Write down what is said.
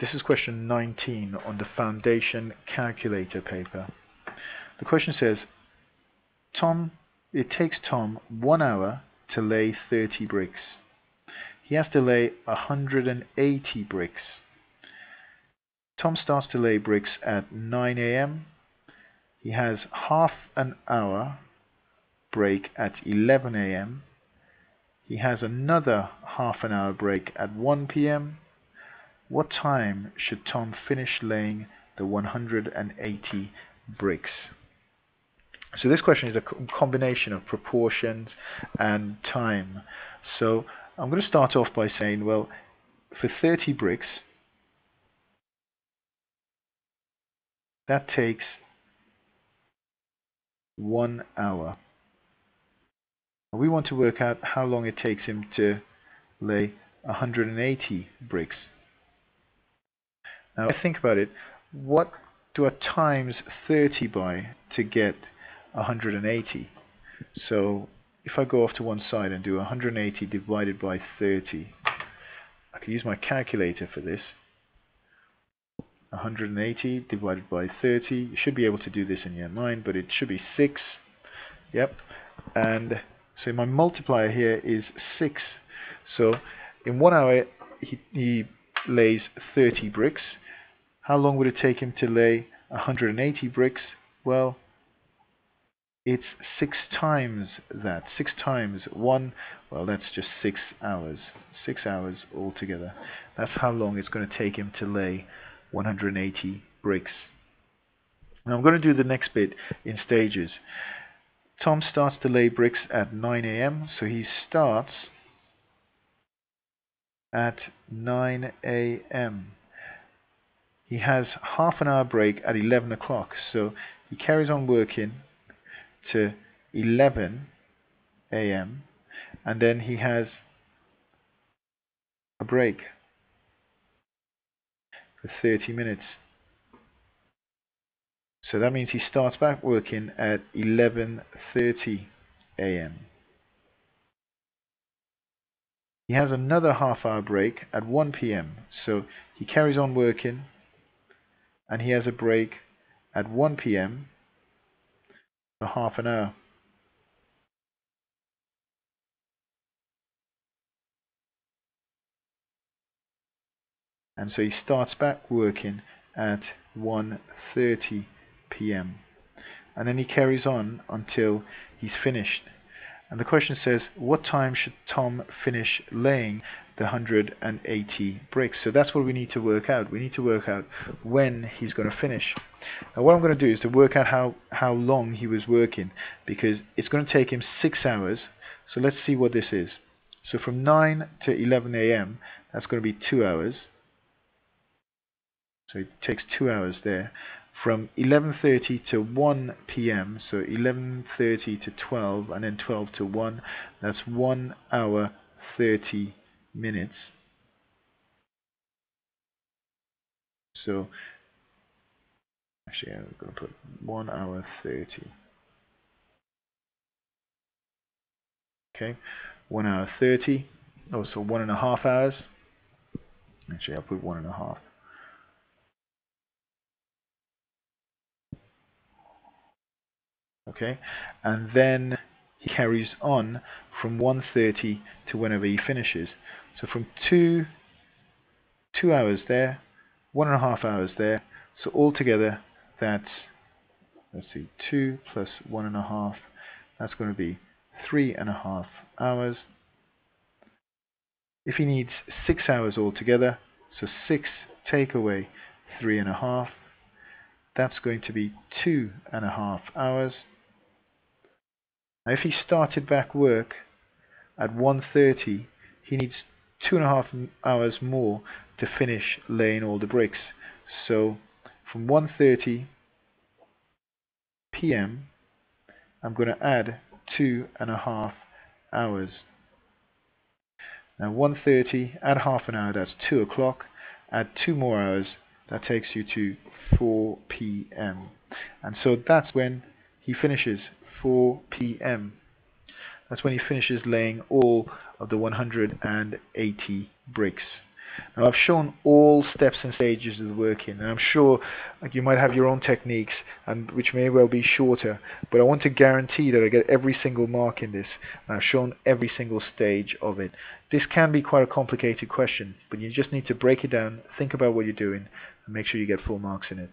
This is question 19 on the foundation calculator paper. The question says, it takes Tom 1 hour to lay 30 bricks. He has to lay 180 bricks. Tom starts to lay bricks at 9 a.m. He has half an hour break at 11 a.m. He has another half an hour break at 1 p.m. What time should Tom finish laying the 180 bricks? So this question is a combination of proportions and time. So I'm going to start off by saying, well, for 30 bricks, that takes 1 hour. We want to work out how long it takes him to lay 180 bricks. Now, think about it. What do I times 30 by to get 180? So if I go off to one side and do 180 divided by 30, I can use my calculator for this. 180 divided by 30. You should be able to do this in your mind, but it should be 6. Yep. And so my multiplier here is 6. So in 1 hour he lays 30 bricks. How long would it take him to lay 180 bricks? Well, it's 6 times that. 6 times 1, well, that's just 6 hours. 6 hours altogether. That's how long it's going to take him to lay 180 bricks. Now I'm going to do the next bit in stages. Tom starts to lay bricks at 9 a.m. So he starts at 9 a.m. He has half an hour break at 11 o'clock. So he carries on working to 11 a.m. and then he has a break for 30 minutes. So that means he starts back working at 11:30 a.m. He has another half hour break at 1 p.m. So he carries on working and he has a break at 1 p.m. for half an hour. And so he starts back working at 1:30 p.m. and then he carries on until he's finished. And the question says, what time should Tom finish laying the 180 bricks? So that's what we need to work out. We need to work out when he's going to finish. Now what I'm going to do is to work out how long he was working, because it's going to take him 6 hours. So let's see what this is. So from 9 to 11 a.m. that's going to be 2 hours. So it takes 2 hours there. From 11:30 to 1 p.m. so 11:30 to 12 and then 12 to 1, that's 1 hour 30 minutes. So actually I'm going to put 1 hour 30. Okay, 1 hour 30. Oh, so 1.5 hours. Actually I'll put 1.5. Okay, and then he carries on from 1:30 to whenever he finishes. So from 2 hours there, 1.5 hours there. So altogether that's, let's see, 2 plus 1.5. That's going to be 3.5 hours. If he needs 6 hours altogether, so 6 take away 3.5, that's going to be 2.5 hours. Now if he started back work at 1:30, he needs 2.5 hours more to finish laying all the bricks. So from 1:30 p.m. I'm going to add 2.5 hours. Now 1:30, add half an hour, that's 2 o'clock. Add 2 more hours, that takes you to 4 p.m. And so that's when he finishes, 4 p.m. That's when he finishes laying all of the 180 bricks. Now I've shown all steps and stages of the working, and I'm sure you might have your own techniques, and which may well be shorter, but I want to guarantee that I get every single mark in this, and I've shown every single stage of it. This can be quite a complicated question, but you just need to break it down, think about what you're doing, and make sure you get full marks in it.